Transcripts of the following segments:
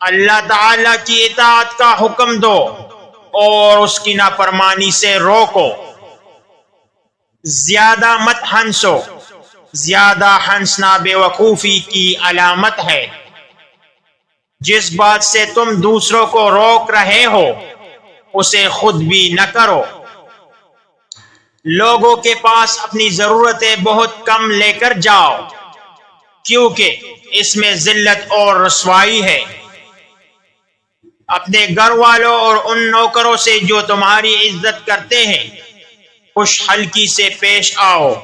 اللہ تعالی کی اطاعت کا حکم دو اور اس کی نافرمانی سے روکو۔ زیادہ مت ہنسو، زیادہ ہنسنا بے وقوفی کی علامت ہے۔ جس بات سے تم دوسروں کو روک رہے ہو اسے خود بھی نہ کرو۔ لوگوں کے پاس اپنی ضرورتیں بہت کم لے کر جاؤ، کیونکہ اس میں ذلت اور رسوائی ہے۔ اپنے گھر والوں اور ان نوکروں سے جو تمہاری عزت کرتے ہیں خوش حلقی سے پیش آؤ۔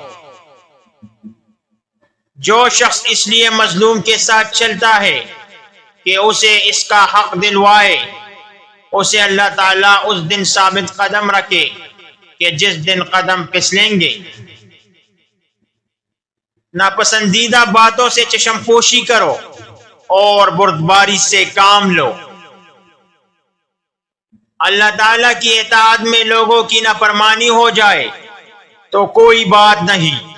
جو شخص اس لیے مظلوم کے ساتھ چلتا ہے کہ اسے اس کا حق دلوائے، اسے اللہ تعالیٰ اس دن ثابت قدم رکھے کہ جس دن قدم پھسلیں گے۔ ناپسندیدہ باتوں سے چشم پوشی کرو اور بردباری سے کام لو۔ اللہ تعالیٰ کی اطاعت میں لوگوں کی نافرمانی ہو جائے تو کوئی بات نہیں،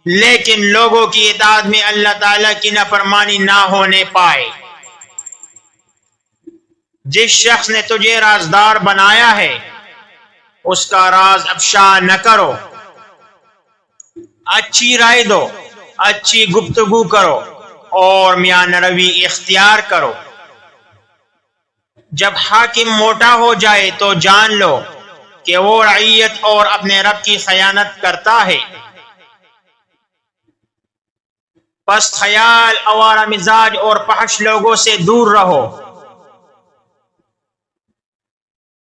لیکن لوگوں کی اطاعت میں اللہ تعالیٰ کی نافرمانی نہ ہونے پائے۔ جس شخص نے تجھے رازدار بنایا ہے اس کا راز افشا نہ کرو۔ اچھی رائے دو، اچھی گفتگو کرو اور میانہ روی اختیار کرو۔ جب حاکم موٹا ہو جائے تو جان لو کہ وہ رعیت اور اپنے رب کی خیانت کرتا ہے۔ پست خیال، آوارہ مزاج اور فحش لوگوں سے دور رہو۔